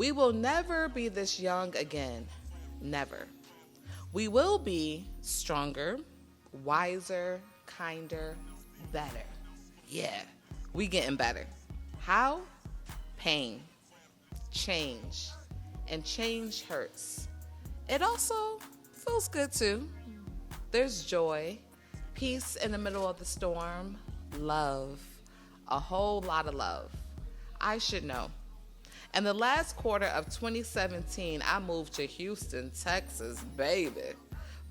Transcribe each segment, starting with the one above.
We will never be this young again. Never. We will be stronger, wiser, kinder, better. Yeah, we getting better. How? Pain, change, and change hurts. It also feels good too. There's joy, peace in the middle of the storm, love, a whole lot of love. I should know. In the last quarter of 2017, I moved to Houston, Texas, baby.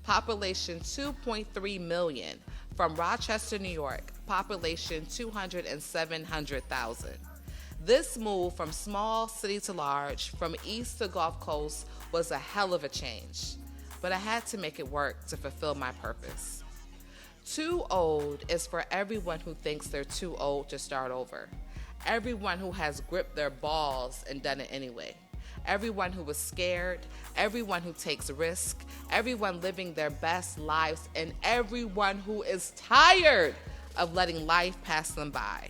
Population 2.3 million. From Rochester, New York, population 200 and 700,000. This move from small city to large, from east to Gulf Coast, was a hell of a change. But I had to make it work to fulfill my purpose. Too old is for everyone who thinks they're too old to start over. Everyone who has gripped their balls and done it anyway. Everyone who was scared, everyone who takes risk, everyone living their best lives, and everyone who is tired of letting life pass them by.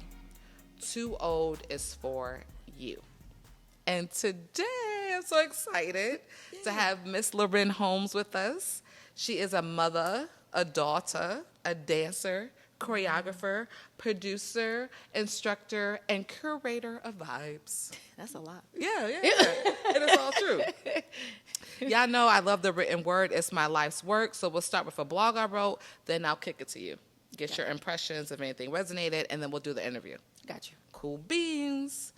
Too old is for you. And today, I'm so excited to have Miss Loren Holmes with us. She is a mother, a daughter, a dancer, choreographer, producer, instructor, and curator of vibes. That's a lot. Yeah. It is all true. Y'all know I love the written word. It's my life's work. So we'll start with a blog I wrote, then I'll kick it to you. Get your impressions if anything resonated, and then we'll do the interview. Got you. Cool beans.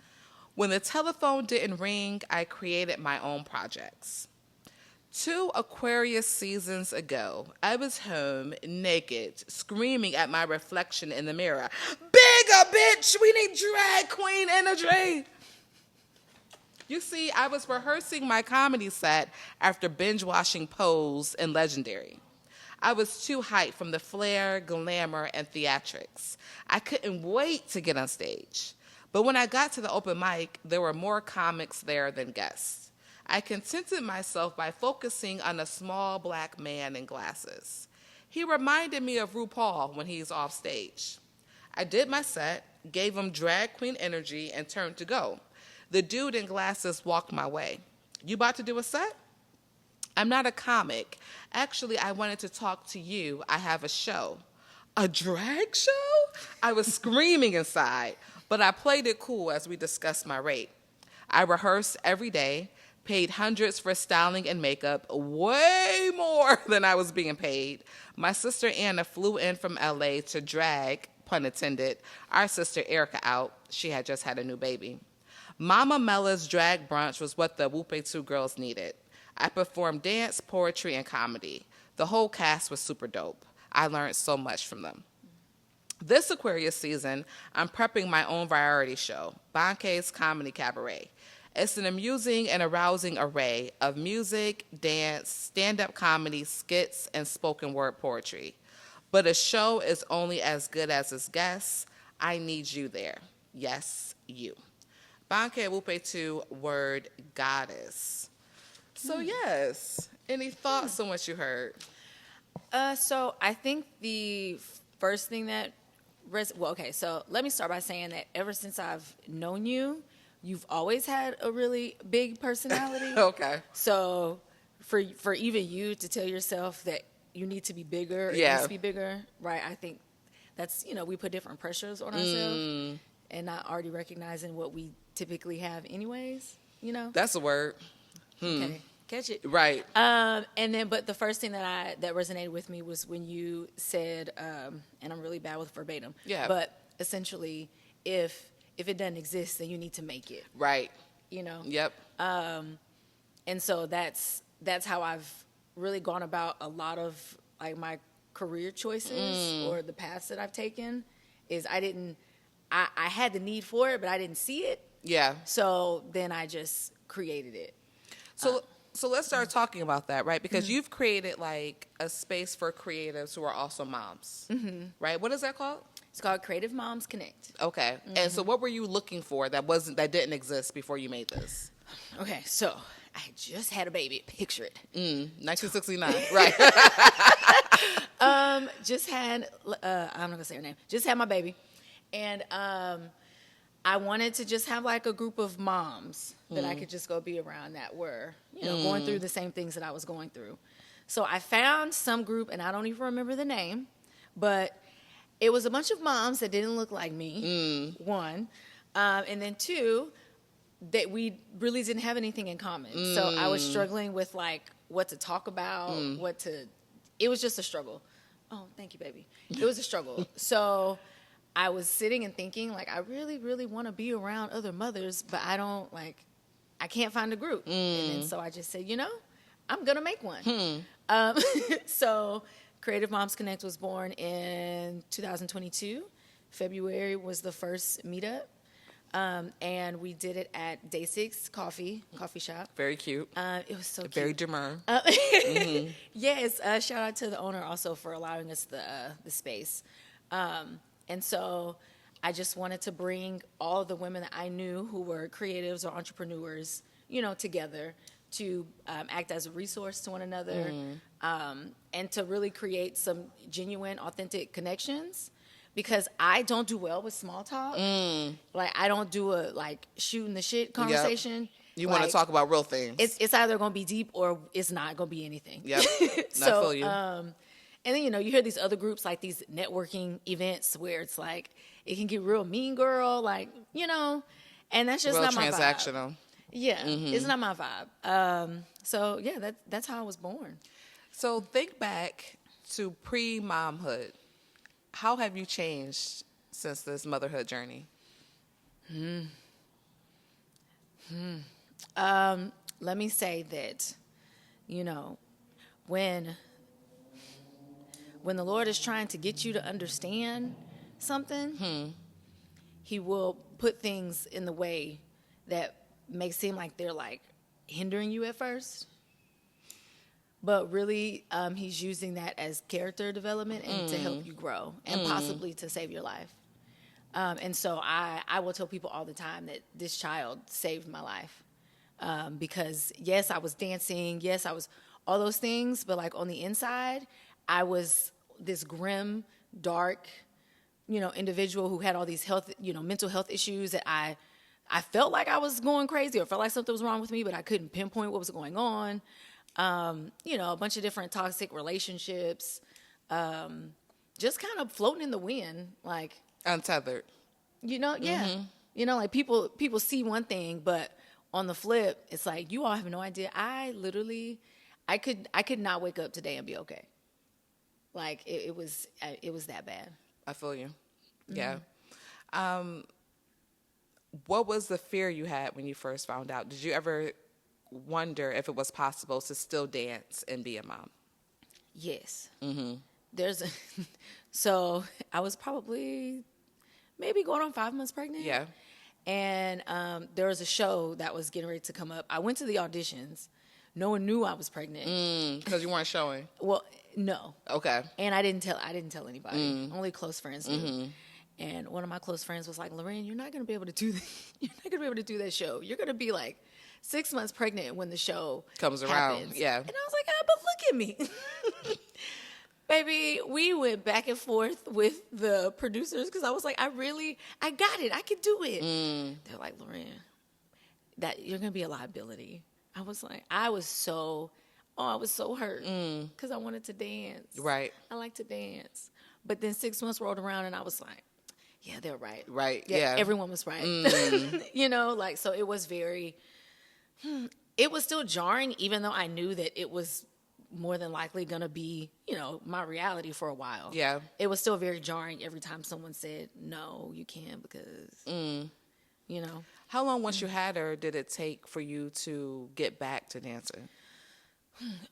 When the telephone didn't ring, I created my own projects. 2 Aquarius seasons ago, I was home naked, screaming at my reflection in the mirror. Bigger, bitch! We need drag queen energy! You see, I was rehearsing my comedy set after binge-watching Pose and Legendary. I was too hyped from the flair, glamour, and theatrics. I couldn't wait to get on stage. But when I got to the open mic, there were more comics there than guests. I contented myself by focusing on a small black man in glasses. He reminded me of RuPaul when he's off stage. I did my set, gave him drag queen energy, and turned to go. The dude in glasses walked my way. You about to do a set? I'm not a comic. Actually, I wanted to talk to you. I have a show. A drag show? I was screaming inside, but I played it cool as we discussed my rate. I rehearsed every day, paid hundreds for styling and makeup, way more than I was being paid. My sister Anna flew in from LA to drag, pun intended, our sister Erica out. She had just had a new baby. Mama Mella's drag brunch was what the S2E02 girls needed. I performed dance, poetry, and comedy. The whole cast was super dope. I learned so much from them. This Aquarius season, I'm prepping my own variety show, Banke's Comedy Cabaret. It's an amusing and arousing array of music, dance, stand-up comedy, skits, and spoken word poetry. But a show is only as good as its guests. I need you there. Yes, you. Banke S2E02 word goddess. So yes, any thoughts on what you heard? So I think the first thing that, so let me start by saying that ever since I've known you, you've always had a really big personality. Okay. So for even you to tell yourself that you need to be bigger, it needs to be bigger, right? I think that's, we put different pressures on ourselves and not already recognizing what we typically have anyways, That's a word. Okay. Catch it. Right. And then, but the first thing that resonated with me was when you said, and I'm really bad with verbatim. Yeah. But essentially, if it doesn't exist, then you need to make it. Right. Yep. And so that's how I've really gone about a lot of like my career choices or the paths that I've taken. Is I had the need for it, but I didn't see it. Yeah. So then I just created it. So let's start talking about that, right? Because you've created like a space for creatives who are also moms, right? What is that called? It's called Creative Moms Connect. Okay. And so what were you looking for that didn't exist before you made this? Okay, so I just had a baby. Picture it. 1969, right. Just had, I'm not going to say her name. Just had my baby. And I wanted to just have like a group of moms that I could just go be around that were, going through the same things that I was going through. So I found some group, and I don't even remember the name, but it was a bunch of moms that didn't look like me, one. And then two, that we really didn't have anything in common. So I was struggling with like what to talk about, it was just a struggle. Oh, thank you, baby. It was a struggle. So I was sitting and thinking, like, I really, really want to be around other mothers, but I can't find a group. And then so I just said, I'm going to make one. So Creative Moms Connect was born in 2022. February was the first meetup. And we did it at Day 6 coffee shop. Very cute. It was so cute. Very demure. Yes. Shout out to the owner also for allowing us the space. And so I just wanted to bring all of the women that I knew who were creatives or entrepreneurs, together to act as a resource to one another, and to really create some genuine, authentic connections. Because I don't do well with small talk. Like, I don't do a, shooting the shit conversation. Yep. You want to talk about real things. It's either going to be deep or it's not going to be anything. Yep. So, I feel you. And then, you hear these other groups, like these networking events where it's like, it can get real mean girl, and that's just real not my vibe. transactional. Yeah, it's not my vibe. So, yeah, that's how I was born. So think back to pre-momhood. How have you changed since this motherhood journey? Let me say that, when the Lord is trying to get you to understand something, he will put things in the way that may seem like they're hindering you at first. But really, he's using that as character development and to help you grow and possibly to save your life. And so I will tell people all the time that this child saved my life. Because, yes, I was dancing. Yes, I was all those things. But, on the inside, I was this grim, dark, individual who had all these mental health issues that I felt like I was going crazy or felt like something was wrong with me, but I couldn't pinpoint what was going on. A bunch of different toxic relationships, just kind of floating in the wind, untethered. People see one thing, but on the flip, it's like, you all have no idea. I could not wake up today and be okay. It was that bad. I feel you. Yeah. What was the fear you had when you first found out? Did you ever wonder if it was possible to still dance and be a mom? Yes. So I was probably maybe going on 5 months pregnant. Yeah. And there was a show that was getting ready to come up. I went to the auditions. No one knew I was pregnant. Because you weren't showing. Well, no. Okay. And I didn't tell anybody. Only close friends knew. And one of my close friends was like, "Lorraine, you're not going to be able to do that. You're not going to be able to do that show. You're going to be 6 months pregnant when the show comes happens." around. Yeah. And I was like, but look at me. Baby, we went back and forth with the producers because I was like, I got it. I could do it. They're like, "Lorraine, that you're going to be a liability." I was like, I was so hurt because I wanted to dance. Right. I like to dance. But then 6 months rolled around and I was like, yeah, they're right. Right, yeah. Everyone was right. So it was it was still jarring, even though I knew that it was more than likely going to be, my reality for a while. Yeah. It was still very jarring every time someone said, "No, you can't," because, How long once you had her did it take for you to get back to dancing?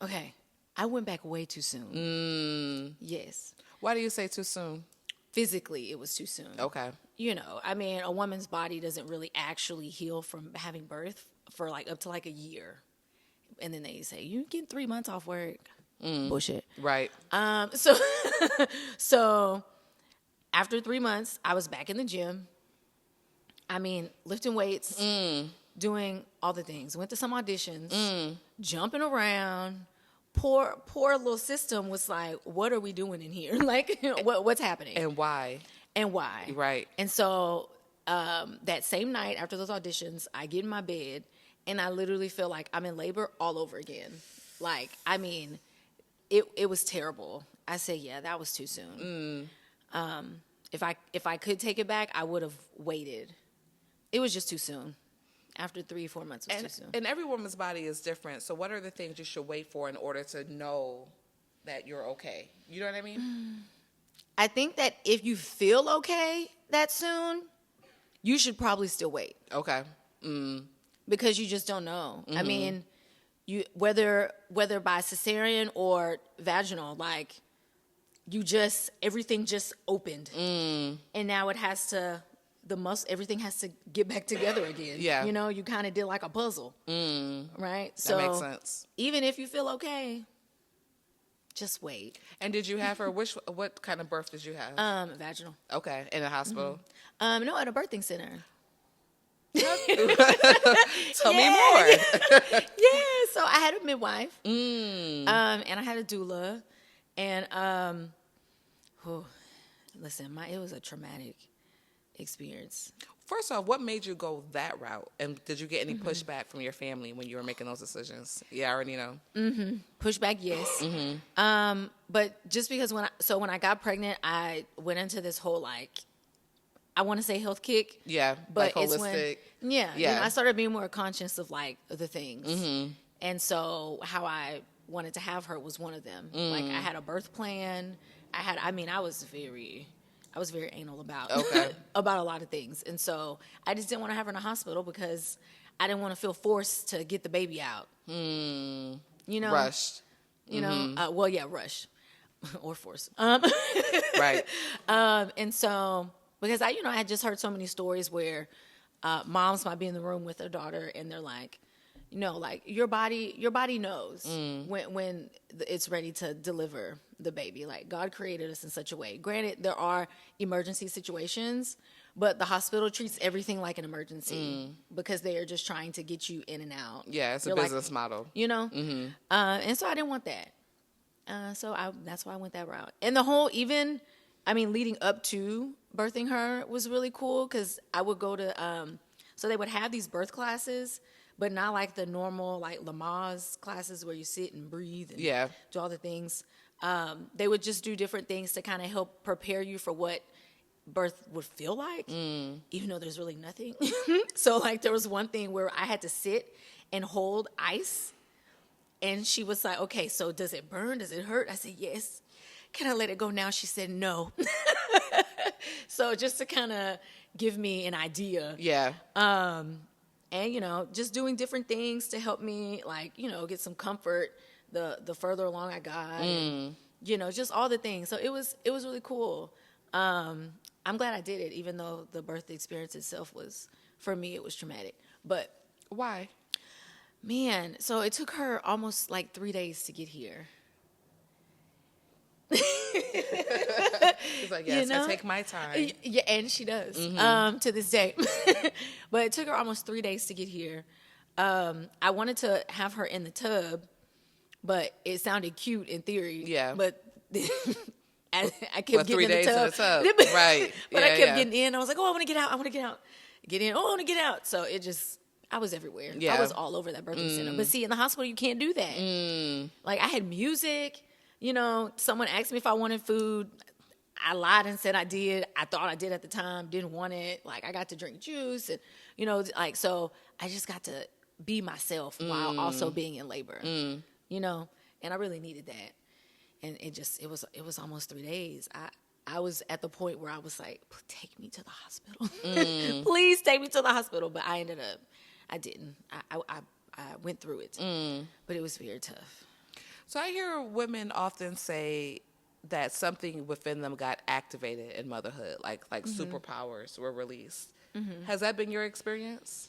Okay. I went back way too soon. Yes. Why do you say too soon? Physically, it was too soon. Okay. A woman's body doesn't really actually heal from having birth for up to a year. And then they say, you get 3 months off work. Bullshit. Right. So after 3 months, I was back in the gym. Lifting weights, doing all the things. Went to some auditions, jumping around. Poor little system was like, what are we doing in here? What's happening? And why? And why? Right. And so that same night after those auditions, I get in my bed and I literally feel like I'm in labor all over again. Like, I mean, it was terrible. I said, yeah, that was too soon. If I could take it back, I would have waited. It was just too soon. After 3-4 months was too soon. And every woman's body is different. So what are the things you should wait for in order to know that you're okay? You know what I mean? I think that if you feel okay that soon, you should probably still wait. Okay. Because you just don't know. I mean, you whether by cesarean or vaginal, like everything just opened. And now it has to everything has to get back together again. Yeah. You know, you kind of did like a puzzle. Right? So That makes sense. Even if you feel okay, just wait. And did you have her, what kind of birth did you have? Vaginal. Okay. In a hospital? No, at a birthing center. Tell me more. Yeah, so I had a midwife. And I had a doula. And listen, it was a traumatic experience. First off, what made you go that route? And did you get any pushback from your family when you were making those decisions? Yeah, I already know. Pushback, yes. But just because when I got pregnant, I went into this whole like, I want to say health kick. Yeah, but like it's holistic. You know, I started being more conscious of like the things. And so how I wanted to have her was one of them. Like I had a birth plan. I was very anal about about a lot of things. And so I just didn't want to have her in a hospital because I didn't want to feel forced to get the baby out. You know? Rushed. You know? Rush. Or force. Right. And so, because I had just heard so many stories where moms might be in the room with their daughter and they're like, like your body knows when it's ready to deliver the baby. Like God created us in such a way. Granted, there are emergency situations, but the hospital treats everything like an emergency because they are just trying to get you in and out. Yeah, it's a business model. You know? And so I didn't want that. That's why I went that route. And the whole leading up to birthing her was really cool because I would go to, so they would have these birth classes, but not like the normal like Lamaze classes where you sit and breathe and do all the things. They would just do different things to kind of help prepare you for what birth would feel like, even though there's really nothing. So like there was one thing where I had to sit and hold ice. And she was like, okay, so does it burn? Does it hurt? I said, yes. Can I let it go now? She said, no. So just to kind of give me an idea. Yeah. And, just doing different things to help me, like, get some comfort the further along I got. And, just all the things. So it was really cool. I'm glad I did it, even though the birth experience itself for me, it was traumatic. But why? Man, so it took her almost like 3 days to get here. She's like, yes, I take my time. Yeah, and she does to this day. But it took her almost 3 days to get here. I wanted to have her in the tub, but it sounded cute in theory. Yeah. But I kept getting in the tub. Right. But I kept getting in. I was like, oh, I want to get out. I want to get out. Get in. Oh, I want to get out. So it just... I was everywhere. Yeah. I was all over that birthing center. But see, in the hospital, you can't do that. Like, I had music. Someone asked me if I wanted food. I lied and said I did. I thought I did at the time. Didn't want it. Like, I got to drink juice. And, so I just got to be myself while also being in labor. And I really needed that. And it was almost 3 days. I was at the point where I was like, take me to the hospital. Please take me to the hospital. But I ended up... I didn't. I went through it, but it was very tough. So I hear women often say that something within them got activated in motherhood, like superpowers were released. Has that been your experience?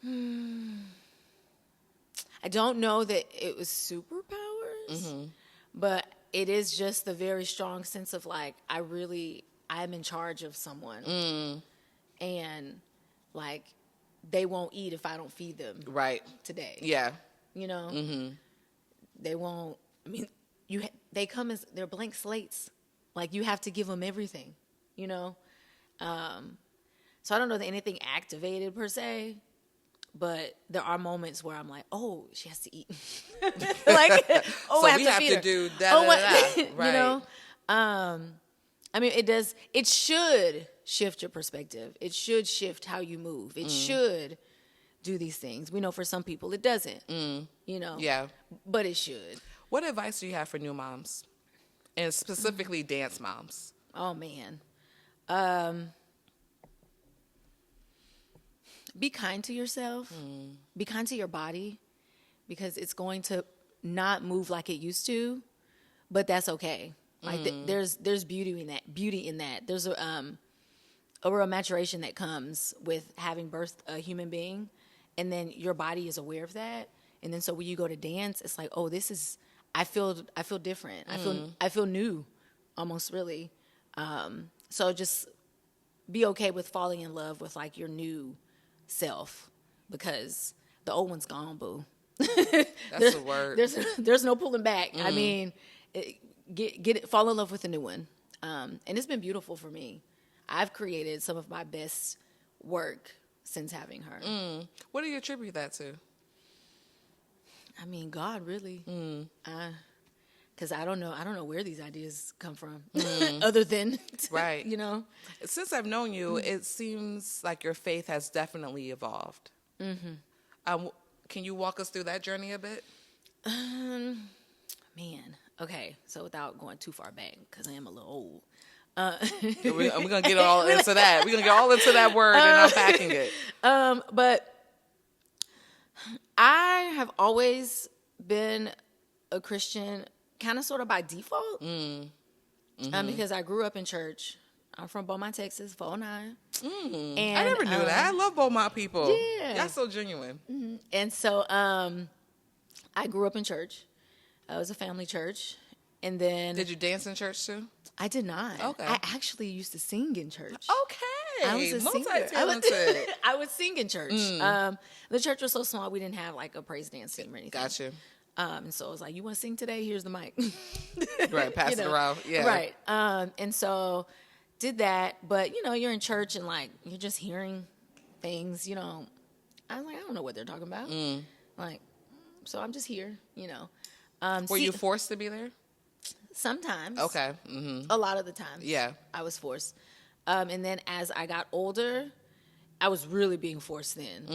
I don't know that it was superpowers, but it is just the very strong sense of like, I'm in charge of someone. And like, they won't eat if I don't feed them today. Yeah. They won't, they come as, they're blank slates. Like, you have to give them everything, So I don't know that anything activated per se, but there are moments where I'm like, oh, she has to eat. Like, oh, So I have we to have feed to her. do that. Oh, Right. you know. I mean, it should shift your perspective. It should shift how you move. It should do these things. We know for some people it doesn't, you know. Yeah. But it should. What advice do you have for new moms? And specifically dance moms? Oh, man. Be kind to yourself. Be kind to your body, because it's going to not move like it used to, but that's okay. Like there's beauty in that. There's a real maturation that comes with having birthed a human being, and then your body is aware of that. And then so when you go to dance, it's like, oh, I feel different. I feel new, almost, really. So just be okay with falling in love with like your new self, because the old one's gone, boo. That's the word. There's no pulling back. I mean, fall in love with a new one. And it's been beautiful for me. I've created some of my best work since having her. What do you attribute that to? I mean, God, really. Because I don't know where these ideas come from, other than, Right. you know. Since I've known you, it seems like your faith has definitely evolved. Can you walk us through that journey a bit? Man, okay. So without going too far back, because I am a little old. We're going to get all into that. We're going to get all into that word and unpacking it. But I have always been a Christian, kind of sort of by default, because I grew up in church. I'm from Beaumont, Texas, 409. And I never knew that. I love Beaumont people. Yeah. Y'all so genuine. And so I grew up in church. It was a family church. And then... Did you dance in church too? I did not. Okay. I actually used to sing in church. Okay. I was a singer. Multi-talented. I would sing in church. The church was so small, we didn't have like a praise dance team or anything. Got you. And so it was like, you want to sing today? Here's the mic. Right, pass it around. Yeah. Right. And so did that. But, you know, you're in church and like, you're just hearing things, you know. I was like, I don't know what they're talking about. Like, so I'm just here, you know. Were you forced to be there? Sometimes. Okay. A lot of the times. Yeah. I was forced. And then as I got older, I was really being forced then.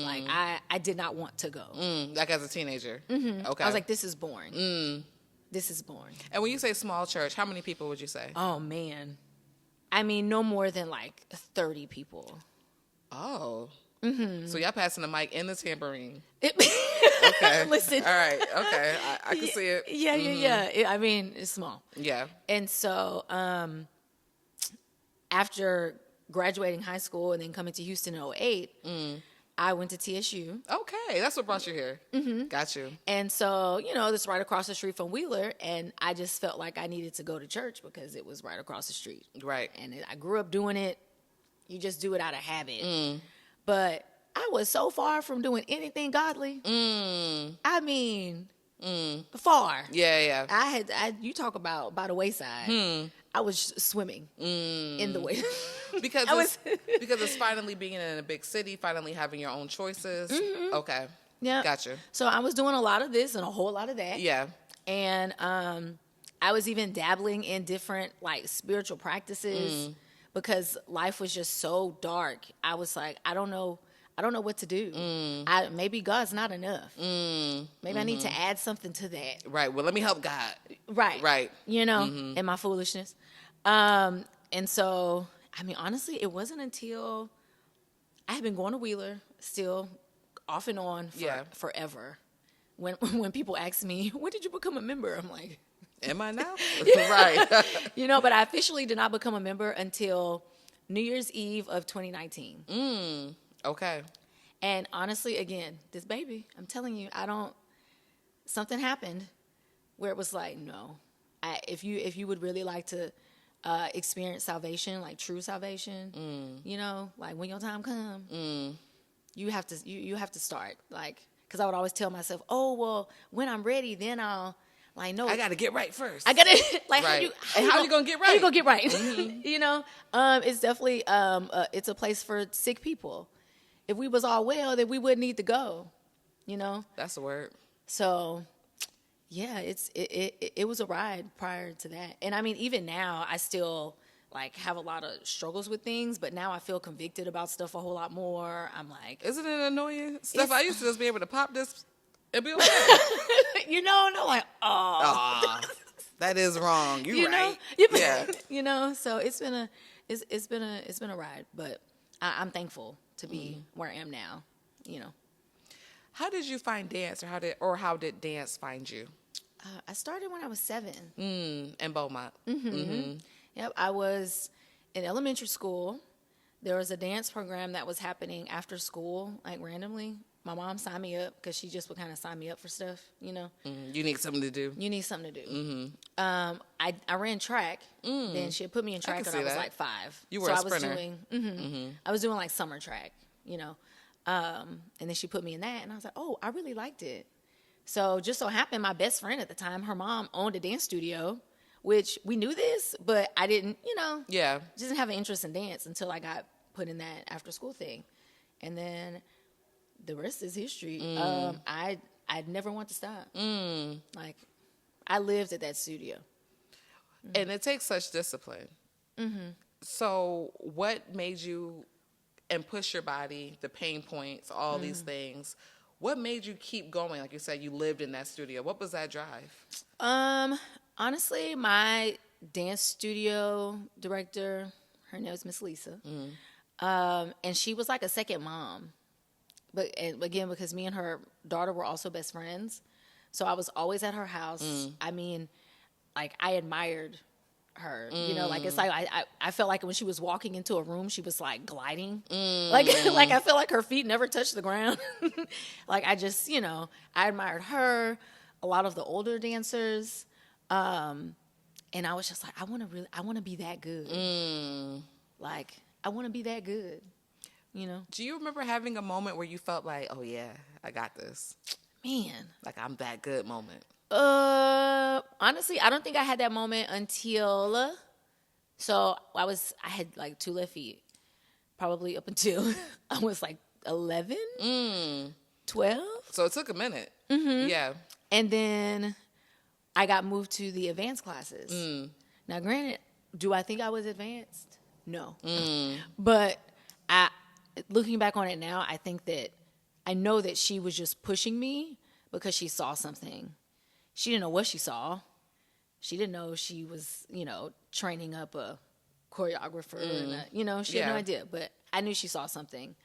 Like, I did not want to go. Like as a teenager? Okay. I was like, this is boring. This is boring. And when you say small church, how many people would you say? Oh, man. I mean, no more than like 30 people. Oh. So y'all passing the mic and the tambourine. Okay. Listen. All right. Okay. I can see it. Yeah. I mean, it's small. Yeah. And so after graduating high school and then coming to Houston in 2008, I went to TSU. Okay. That's what brought you here. Got you. And so, you know, this right across the street from Wheeler, and I just felt like I needed to go to church because it was right across the street. Right. And I grew up doing it. You just do it out of habit. But I was so far from doing anything godly. I mean, far. Yeah. You talk about by the wayside. I was swimming in the way. Because it's finally being in a big city, finally having your own choices. Okay. Yeah. Gotcha. So I was doing a lot of this and a whole lot of that. Yeah. And I was even dabbling in different like spiritual practices because life was just so dark. I was like, I don't know what to do. Maybe God's not enough. Maybe I need to add something to that. Right. Well, let me help God. Right. You know, in my foolishness. And so, I mean, honestly, it wasn't until I had been going to Wheeler still off and on forever. When people ask me, when did you become a member? I'm like, am I now? Right. You know, but I officially did not become a member until New Year's Eve of 2019. Okay. And honestly, again, this baby, I'm telling you, something happened where it was like, no, if you would really like to experience salvation, like true salvation, you know, like when your time comes, you have to start, like, because I would always tell myself, oh, well, when I'm ready, then I'll Like, no, I got to get right first. I gotta like Right. how you gonna get right? How you gonna get right? You know, it's definitely it's a place for sick people. If we was all well, then we wouldn't need to go. You know, That's the word. so yeah, it was a ride prior to that, and I mean even now I still like have a lot of struggles with things, but now I feel convicted about stuff a whole lot more. I'm like, Isn't it annoying? Stuff I used to just be able to pop this and be okay. you know, and I'm like, oh. Aw, that is wrong. You right. Know? Yeah. You know, so it's been a ride, but I'm thankful to be where I am now. You know, How did you find dance, or how did dance find you? I started when I was 7. In Beaumont. Yep, I was in elementary school. There was a dance program that was happening after school, like randomly. My mom signed me up because she just would kind of sign me up for stuff, you know. You need something to do. You need something to do. I ran track. Then she had put me in track when I was like 5. You were a sprinter. I was doing like summer track, you know. And then she put me in that, and I was like, oh, I really liked it. So just so happened, my best friend at the time, her mom owned a dance studio, which we knew this, but I didn't, you know. Yeah. Just didn't have an interest in dance until I got put in that after school thing. And then the rest is history. I'd never want to stop. Like, I lived at that studio. And it takes such discipline. So what made you, and push your body, the pain points, all these things, what made you keep going? Like you said, you lived in that studio. What was that drive? Honestly, my dance studio director, her name was Miss Lisa. And she was like a second mom. But and again, because me and her daughter were also best friends. So I was always at her house. I mean, like, I admired her. You know, like, it's like I felt like when she was walking into a room, she was like gliding. Like I felt like her feet never touched the ground. Like, I just, you know, I admired her, a lot of the older dancers. And I was just like, I want to be that good. Like, I want to be that good. You know? Do you remember having a moment where you felt like, oh yeah, I got this? Man. Like, I'm that good moment. Honestly, I don't think I had that moment until, so I had like 2 left feet, probably up until I was like 11, 12. So it took a minute. Yeah. And then I got moved to the advanced classes. Now, granted, do I think I was advanced? No. But looking back on it now, I know that she was just pushing me because she saw something. She didn't know what she saw. She didn't know she was, you know, training up a choreographer. And she had no idea. But I knew she saw something.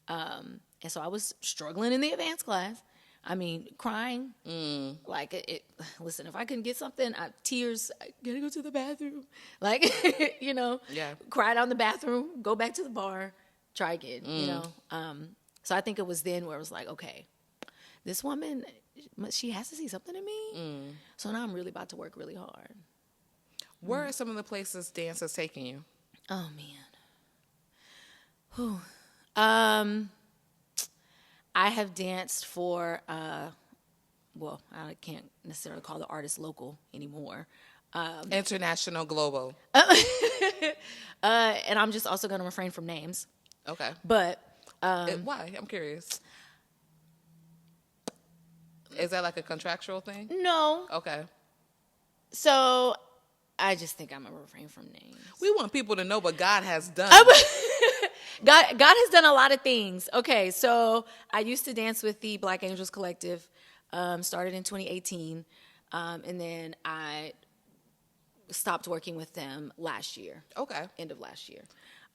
And so I was struggling in the advanced class. I mean, crying. Like, listen, if I couldn't get something, tears, I gotta go to the bathroom. Like, you know, cry down the bathroom, go back to the bar, try again, you know. So I think it was then where it was like, okay, this woman, she has to see something in me. So now I'm really about to work really hard. Where are some of the places dance has taken you? Oh, man. I have danced for, well, I can't necessarily call the artist local anymore. International, global. And I'm just also going to refrain from names. Okay. But. Why? I'm curious. Is that like a contractual thing? No. Okay. So I just think I'm going to refrain from names. We want people to know what God has done. God has done a lot of things. Okay, so I used to dance with the Black Angels Collective, started in 2018, and then I stopped working with them last year. Okay. End of last year.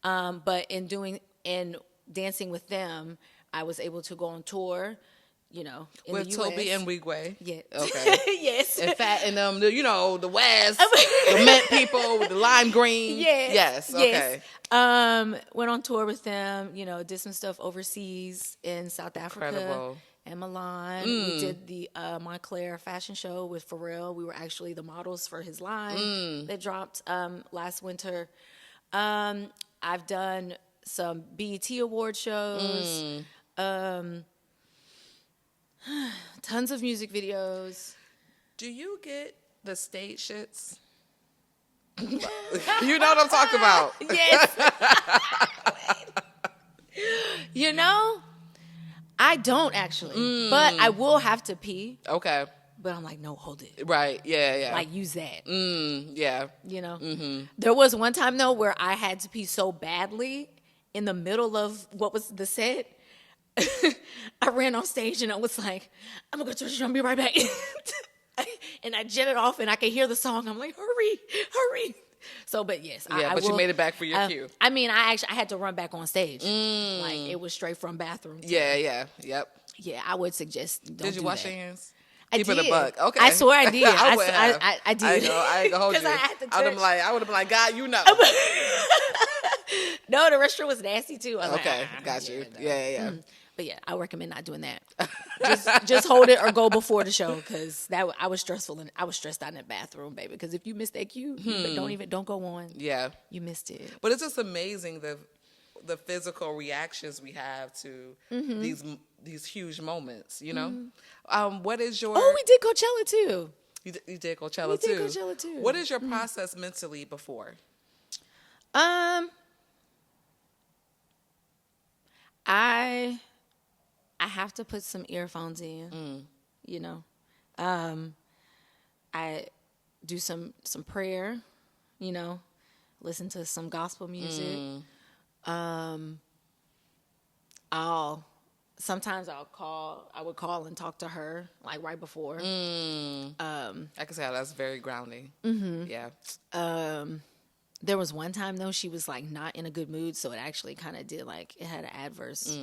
But in dancing with them, I was able to go on tour, you know, in with the US. Toby and Wigway. Yeah. Okay. Yes. And Fat and you know, the West, the Met people with the lime green. Yes. Yes. Okay. Yes. Went on tour with them, you know, did some stuff overseas in South Africa. Incredible. And Milan. We did the Montclair fashion show with Pharrell. We were actually the models for his line that dropped last winter. I've done some BET award shows. Tons of music videos. Do you get the stage shits? You know what I'm talking about. Yes. You know, I don't actually, but I will have to pee. Okay. But I'm like, no, hold it. Right. Yeah, yeah. Like, use that. Yeah. You know? Mm-hmm. There was one time, though, where I had to pee so badly in the middle of what was the set. I ran on stage and I was like, I'm going to go to the restroom, I'll be right back. And I jetted off and I could hear the song. I'm like, hurry, hurry. So, but yes. Yeah, but you made it back for your cue. I mean, I had to run back on stage. Like, it was straight from bathroom. Yeah. Yep. Yeah, I would suggest don't Did you do wash that. your hands? I Keep did. it a buck. Okay. I swear I did. I would have. I did. I ain't gonna hold you. I had to I would have been like, God, you know. No, the restroom was nasty too. I was Okay, like, got you. No. Yeah. But yeah, I recommend not doing that. just hold it or go before the show because I was stressful and I was stressed out in the bathroom, baby. Because if you miss that cue, don't go on. Yeah, you missed it. But it's just amazing the physical reactions we have to these huge moments. You know, what is your? Oh, we did Coachella too. You did Coachella too. We did Coachella too. What is your process mentally before? I have to put some earphones in, you know. I do some prayer, you know, listen to some gospel music. Sometimes I would call and talk to her like right before. I can say that's very grounding. Yeah. There was one time though she was like not in a good mood, so it actually kind of did like it had an adverse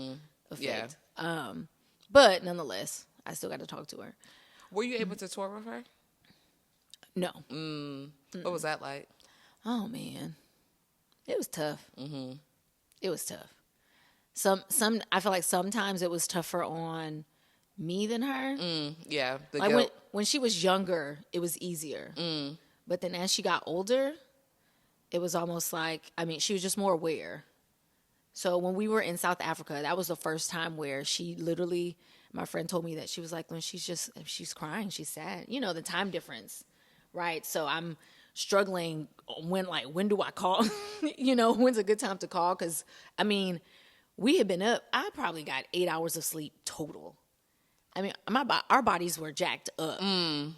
effect. Yeah. But nonetheless, I still got to talk to her. Were you able to tour with her? No. What was that like? Oh man, it was tough. It was tough. Some I feel like sometimes it was tougher on me than her. Yeah. Like when she was younger, it was easier. But then as she got older, it was almost like, I mean, she was just more aware. So when we were in South Africa, that was the first time where she literally, my friend told me that she was like, when she's crying, she's sad. You know, the time difference, right? So I'm struggling when do I call? You know, when's a good time to call? Because, I mean, we had been up. I probably got 8 hours of sleep total. I mean, our bodies were jacked up.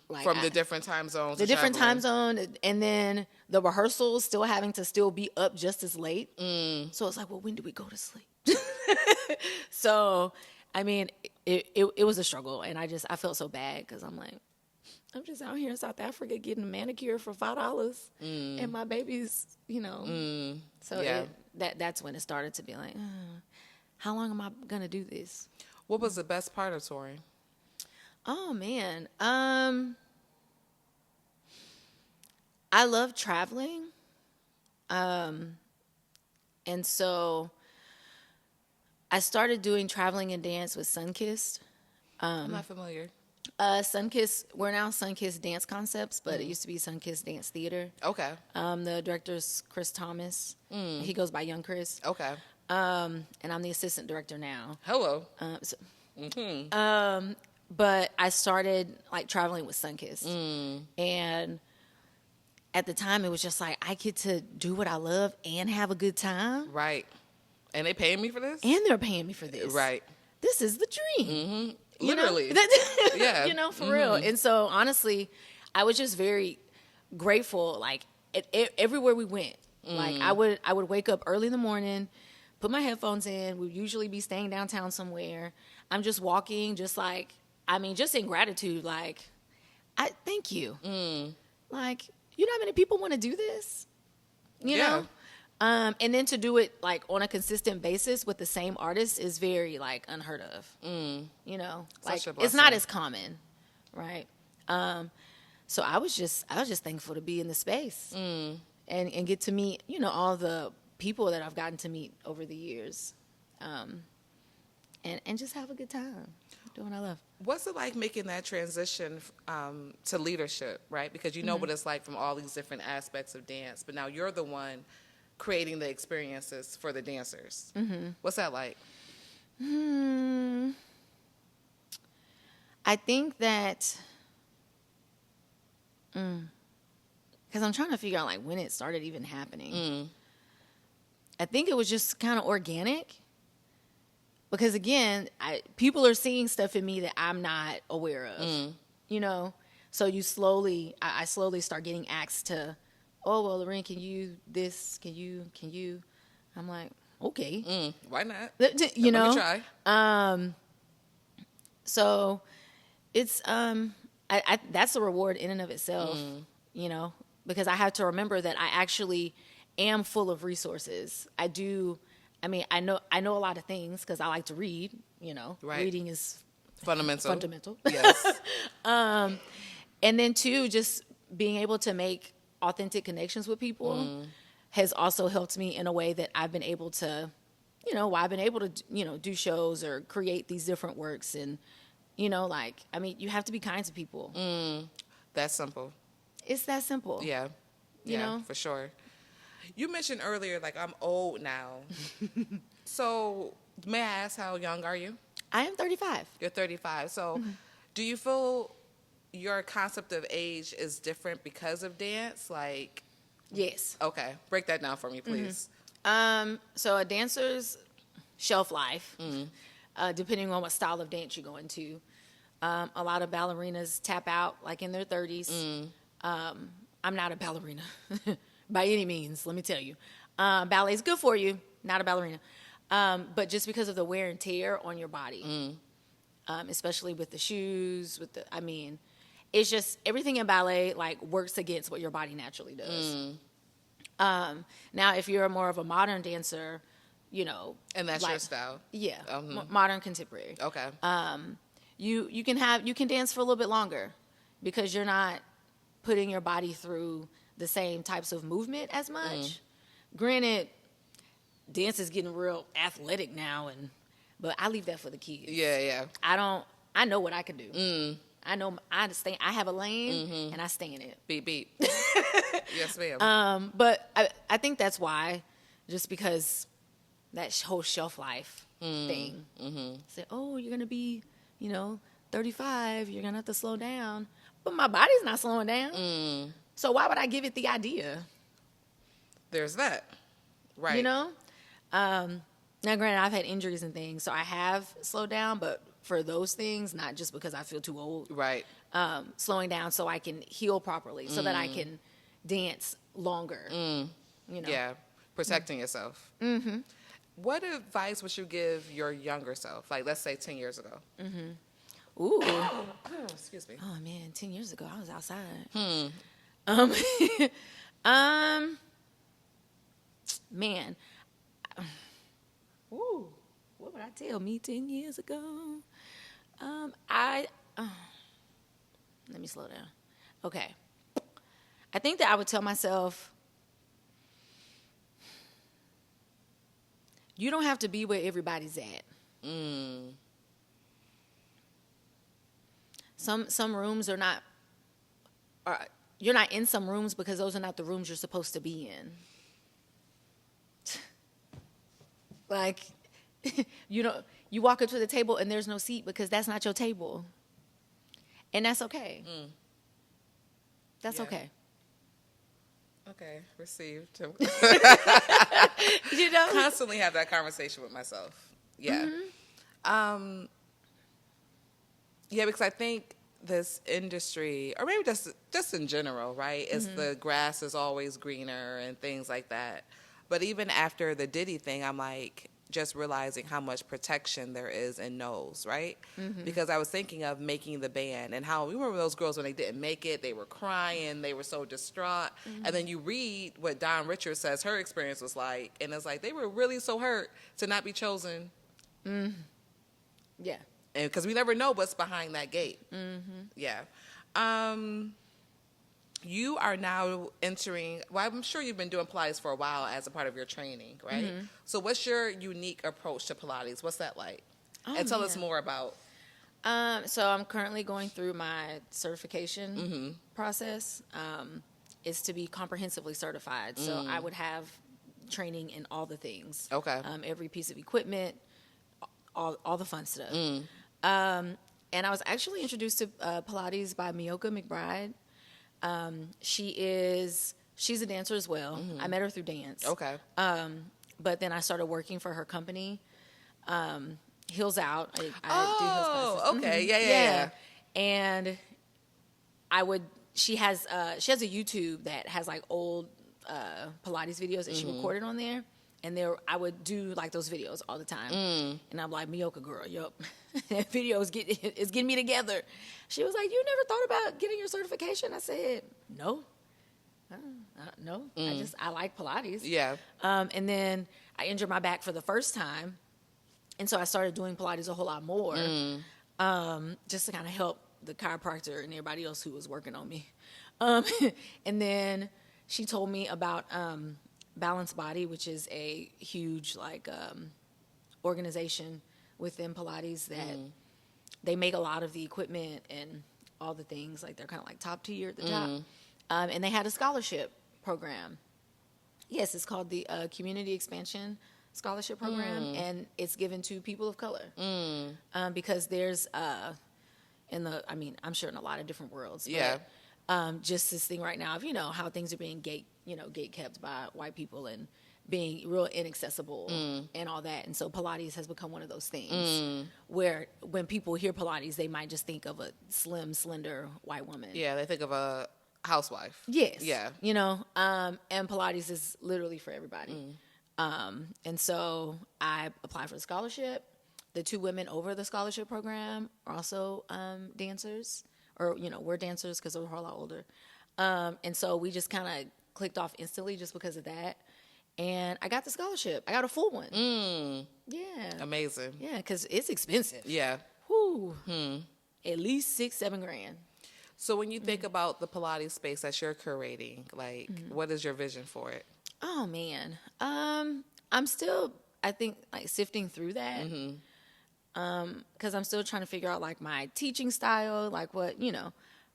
Like from the different time zones. The different time zone, and then the rehearsals still having to still be up just as late. So it's like, well, when do we go to sleep? So, I mean, it was a struggle, and I felt so bad because I'm like, I'm just out here in South Africa getting a manicure for $5, and my baby's, you know. So yeah. That's when it started to be like, how long am I gonna do this? What was the best part of touring? Oh man, I love traveling, and so I started doing traveling and dance with Sunkissed. I'm not familiar. Sunkissed, we're now Sunkissed Dance Concepts, but it used to be Sunkissed Dance Theater. Okay. The director's Chris Thomas. He goes by Young Chris. Okay. And I'm the assistant director now. Hello. But I started like traveling with Sunkissed, and at the time it was just like I get to do what I love and have a good time. Right. And they paying me for this? And they're paying me for this. Right. This is the dream. Literally. Yeah. You know, for real. And so honestly, I was just very grateful. Like everywhere we went, like I would wake up early in the morning, put my headphones in. We'd usually be staying downtown somewhere. I'm just walking, just like, I mean, just in gratitude. Like, thank you. Like, you know how many people want to do this? You know? And then to do it like on a consistent basis with the same artist is very like unheard of. You know, like it's not as common, right? So I was just thankful to be in the space and get to meet, you know, all the people that I've gotten to meet over the years, and just have a good time doing what I love. What's it like making that transition to leadership, right? Because you know what it's like from all these different aspects of dance, but now you're the one creating the experiences for the dancers. What's that like? I think that Because I'm trying to figure out like when it started even happening. I think it was just kind of organic. Because again, people are seeing stuff in me that I'm not aware of. You know, so I slowly start getting asked to, oh well, Lorraine, can you this? Can you? I'm like, okay, Why not? You know, Let me try. So it's that's a reward in and of itself, you know, because I have to remember that I actually am full of resources. I know a lot of things because I like to read, you know. Right. Reading is Fundamental. Yes. And then too, just being able to make authentic connections with people has also helped me in a way that I've been able to, you know, I've been able to, you know, do shows or create these different works. And, you know, like, I mean, you have to be kind to people. That's simple. It's that simple. Yeah. You know? For sure. You mentioned earlier, like, I'm old now. So, may I ask, how young are you? I am 35. You're 35. So, do you feel your concept of age is different because of dance? Like, Yes. okay. Break that down for me, please. So a dancer's shelf life, depending on what style of dance you go into, a lot of ballerinas tap out like in their 30s. I'm not a ballerina by any means, let me tell you. Ballet is good for you, not a ballerina. But just because of the wear and tear on your body, especially with the shoes, it's just everything in ballet like works against what your body naturally does. Now, if you're more of a modern dancer, you know, And that's like, your style? Yeah, modern contemporary. Okay. You can dance for a little bit longer because you're not putting your body through the same types of movement as much. Granted, dance is getting real athletic now, but I leave that for the kids. Yeah. I know what I can do. I know I have a lane and I stay in it. Beep. Yes, ma'am. But I think that's why, just because that whole shelf life thing. Say, oh, you're gonna be, you know, 35. You're gonna have to slow down, but my body's not slowing down. So why would I give it the idea? There's that. Right. You know. Now, granted, I've had injuries and things, so I have slowed down, but for those things, not just because I feel too old. Right. Slowing down so I can heal properly, so that I can dance longer. You know. Yeah. Protecting yourself. What advice would you give your younger self? Like, let's say 10 years ago. Ooh. Excuse me. Oh man, 10 years ago I was outside. Man. Ooh. What would I tell me 10 years ago? Let me slow down. Okay. I think that I would tell myself, you don't have to be where everybody's at. Some rooms are not, you're not in some rooms because those are not the rooms you're supposed to be in. Like, you know, you walk up to the table and there's no seat because that's not your table. And that's okay. That's okay. Okay, received. You know? Constantly have that conversation with myself. Yeah. Yeah, because I think this industry, or maybe just in general, right, is the grass is always greener and things like that. But even after the Diddy thing, I'm like, just realizing how much protection there is in no's, right? Because I was thinking of making the band and how, we remember those girls when they didn't make it, they were crying, they were so distraught. And then you read what Dawn Richards says her experience was like, and it's like they were really so hurt to not be chosen. Yeah. And because we never know what's behind that gate. Yeah. You are now entering, well, I'm sure you've been doing Pilates for a while as a part of your training, right? So what's your unique approach to Pilates? What's that like? And tell us more about. So I'm currently going through my certification process. Is to be comprehensively certified. So I would have training in all the things. Okay. Every piece of equipment, all the fun stuff. And I was actually introduced to Pilates by Mioka McBride. She's a dancer as well. I met her through dance. Okay. But then I started working for her company, Heels Out. I do Oh, heels classes. okay. Yeah. And she has a YouTube that has like old Pilates videos that she recorded on there. And I would do like those videos all the time. And I'm like, Mioka girl, yup. That video is getting me together. She was like, you never thought about getting your certification? I said, no. No. I like Pilates. Yeah. And then I injured my back for the first time. And so I started doing Pilates a whole lot more. Just to kind of help the chiropractor and everybody else who was working on me. And then she told me about Balanced Body, which is a huge organization within Pilates that they make a lot of the equipment and all the things. Like they're kind of like top tier at the top. And they had a scholarship program. Yes, it's called the Community Expansion Scholarship Program, and it's given to people of color. Because there's I'm sure in a lot of different worlds. Yeah. But, just this thing right now of how things are being gate kept by white people and being real inaccessible and all that. And so Pilates has become one of those things where when people hear Pilates, they might just think of a slim, slender white woman. Yeah, they think of a housewife. Yes. Yeah. And Pilates is literally for everybody. And so I applied for the scholarship. The two women over the scholarship program are also dancers, or we're dancers because we're a lot older. And so we just kind of clicked off instantly just because of that. And I got the scholarship. I got a full one. Yeah. Amazing. Yeah, because it's expensive. Yeah. Whew. At least $6,000-7,000. So when you think about the Pilates space that you're curating, what is your vision for it? Oh, man. I'm still, I think, sifting through that. Because I'm still trying to figure out, my teaching style,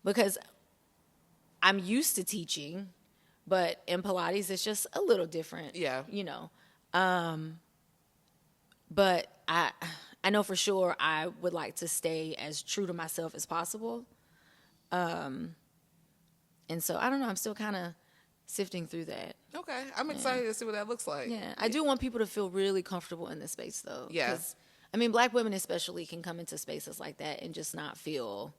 because I'm used to teaching, but in Pilates, it's just a little different. Yeah. But I know for sure I would like to stay as true to myself as possible. And so, I don't know, I'm still kind of sifting through that. Okay. I'm excited to see what that looks like. Yeah. I do want people to feel really comfortable in this space, though. Yeah. 'Cause, Black women especially can come into spaces like that and just not feel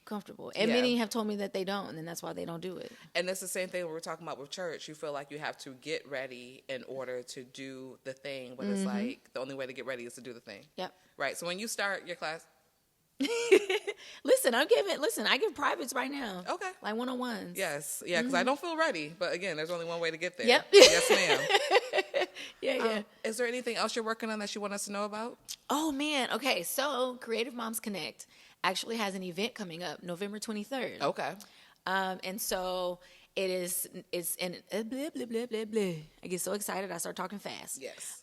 comfortable. And many have told me that they don't, and that's why they don't do it. And it's the same thing we're talking about with church. You feel like you have to get ready in order to do the thing, but it's like the only way to get ready is to do the thing. Yep. Right. So when you start your class... Listen, I give privates right now. Okay. Like one-on-ones. Yes. Yeah, because I don't feel ready. But again, there's only one way to get there. Yep. Yes, ma'am. Yeah. Is there anything else you're working on that you want us to know about? Oh, man. Okay, so Creative Moms Connect actually has an event coming up November 23rd. Okay. And so it's an blah, blah, blah, blah, blah. I get so excited I start talking fast. Yes.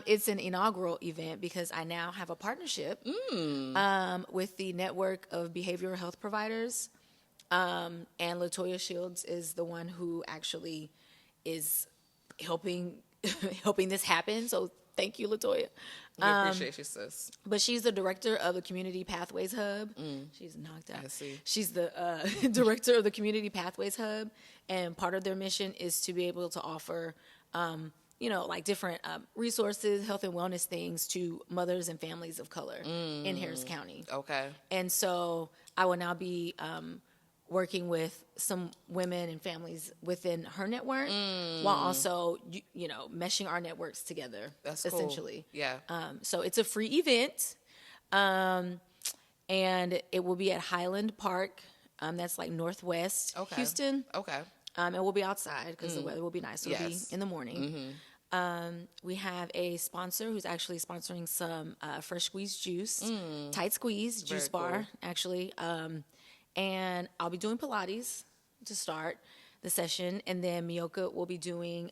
It's an inaugural event because I now have a partnership with the network of behavioral health providers. And LaToya Shields is the one who actually is helping this happen. So thank you, LaToya. We appreciate you, sis. But she's the director of the Community Pathways Hub. She's knocked out. I see. She's the director of the Community Pathways Hub, and part of their mission is to be able to offer, different resources, health and wellness things to mothers and families of color in Harris County. Okay. And so I will now be working with some women and families within her network while also, meshing our networks together. That's cool. Essentially. Yeah. So it's a free event, and it will be at Highland Park. That's Northwest Houston. Okay. And we'll be outside because the weather will be nice. It'll be Yes. in the morning. We have a sponsor who's actually sponsoring some fresh squeezed juice, Tight Squeeze Juice Very Bar, cool. actually. And I'll be doing Pilates to start the session. And then Mioka will be doing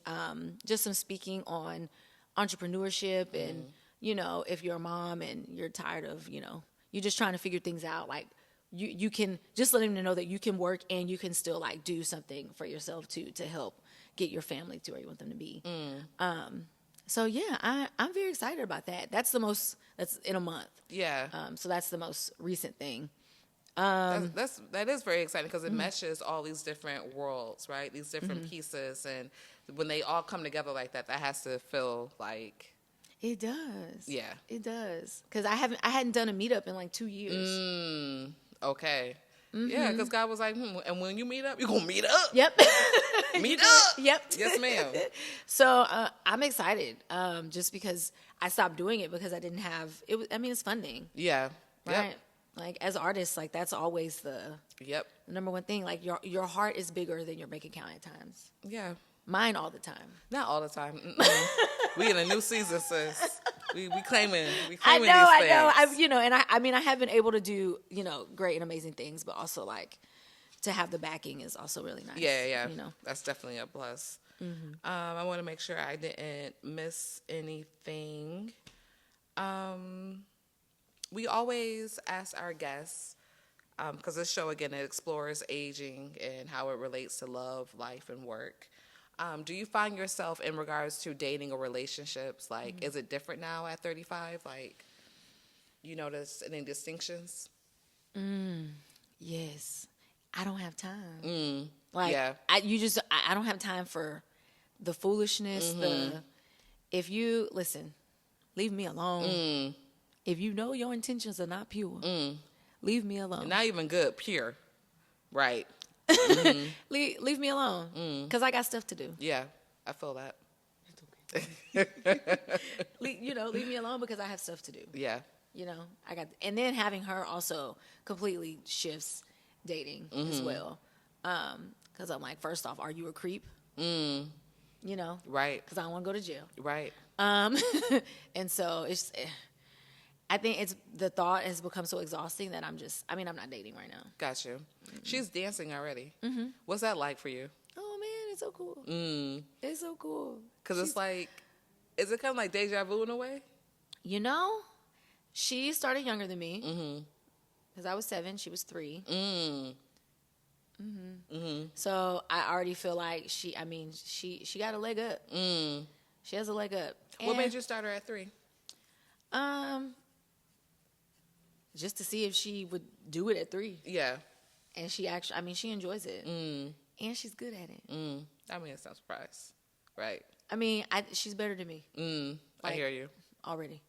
just some speaking on entrepreneurship and, if you're a mom and you're tired of, you're just trying to figure things out, you can just let them know that you can work and you can still do something for yourself too to help get your family to where you want them to be. So yeah, I'm very excited about that. That's in a month. Yeah. So that's the most recent thing. That is very exciting because it meshes all these different worlds, right? These different pieces, and when they all come together like that, that has to feel like It does. Yeah. It does. Because I hadn't done a meetup in like 2 years. Okay. Yeah, because God was like, and when you meet up, you're going to meet up. Yep. Meet up. Yep. Yes, ma'am. So I'm excited just because I stopped doing it because I didn't have it. It's funding. Yeah. Right. Yep. Like as artists, like that's always the number one thing. Like your heart is bigger than your bank account at times. Yeah. Mine all the time. Not all the time. We in a new season, sis. We claiming I these know. things. And I have been able to do, great and amazing things, but also like to have the backing is also really nice. Yeah. That's definitely a plus. I want to make sure I didn't miss anything. We always ask our guests, because this show, again, it explores aging and how it relates to love, life, and work. Do you find yourself in regards to dating or relationships, like, is it different now at 35? Like, you notice any distinctions? Yes. I don't have time. Yeah. I don't have time for the foolishness, if you, listen, leave me alone. If you know your intentions are not pure, leave me alone. Not even good, pure. Right. Leave me alone, because I got stuff to do. Yeah, I feel that. Leave me alone because I have stuff to do. Yeah. And then having her also completely shifts dating as well. Because I'm like, first off, are you a creep? Right. Because I don't want to go to jail. Right. And so I think the thought has become so exhausting that I'm not dating right now. Got you. She's dancing already. What's that like for you? Oh, man, it's so cool. It's so cool. Because it's like, is it kind of like deja vu in a way? She started younger than me. Because I was 7, she was 3. So I already feel like she got a leg up. She has a leg up. What made you start her at 3? Just to see if she would do it at 3. Yeah. And she actually, she enjoys it. And she's good at it. It's no surprise. Right. She's better than me. I hear you. Already.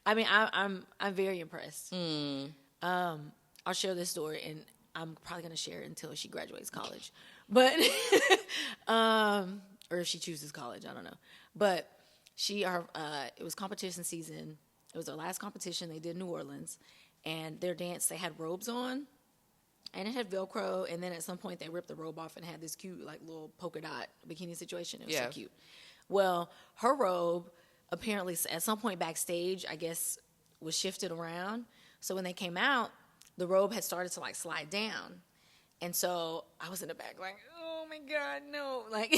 I'm very impressed. I'll share this story, and I'm probably going to share it until she graduates college. But, or if she chooses college, I don't know. But it was competition season. It was their last competition they did in New Orleans. And their dance, they had robes on. And it had Velcro. And then at some point, they ripped the robe off and had this cute, like, little polka dot bikini situation. It was so cute. Well, her robe, apparently, at some point backstage, I guess, was shifted around. So when they came out, the robe had started to, like, slide down. And so I was in the back like, oh, my God, no. Like,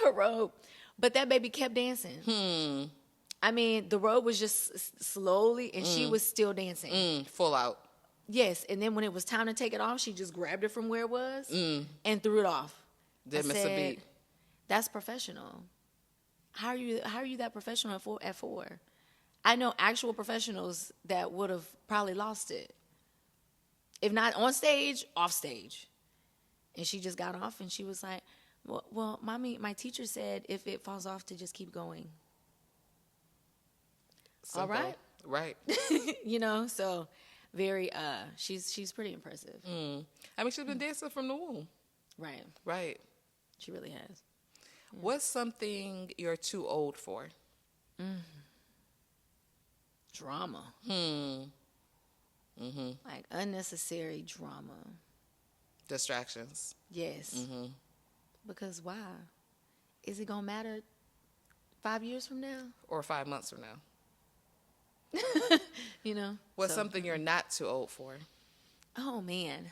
her robe. But that baby kept dancing. The robe was just slowly, and she was still dancing. Full out. Yes, and then when it was time to take it off, she just grabbed it from where it was and threw it off. Didn't miss a beat. That's professional. How are you that professional at 4? I know actual professionals that would have probably lost it. If not on stage, off stage. And she just got off, and she was like, well, Mommy, my teacher said if it falls off to just keep going. Simple. All right. Right. So very, she's pretty impressive. She's been dancing from the womb. Right. Right. She really has. Yeah. What's something you're too old for? Drama. Like unnecessary drama. Distractions. Yes. Because why? Is it going to matter 5 years from now? Or 5 months from now? What's something you're not too old for? Oh, man.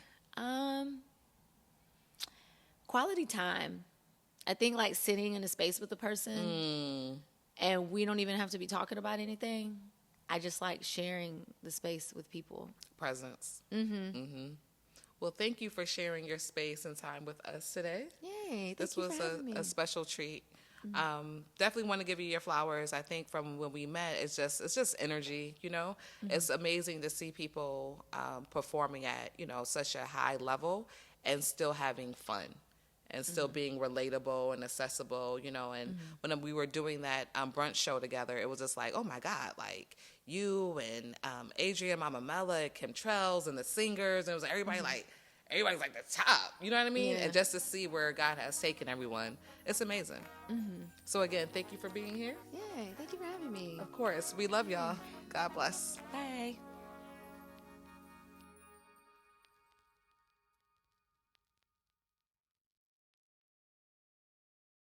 Quality time. I think like sitting in a space with a person and we don't even have to be talking about anything. I just like sharing the space with people. Presence. Well, thank you for sharing your space and time with us today. Yay. This was a special treat. Definitely want to give you your flowers. I think from when we met, it's just energy, you know. It's amazing to see people performing at, you know, such a high level and still having fun and still being relatable and accessible, you know. And when we were doing that brunch show together, it was just like, oh my God, like you and Adrienne Mamamela and Kim Trells and the singers, and it was like everybody's like the top, you know what I mean? Yeah. And just to see where God has taken everyone, it's amazing. So again, thank you for being here. Yeah, thank you for having me. Of course, we love y'all. God bless. Bye.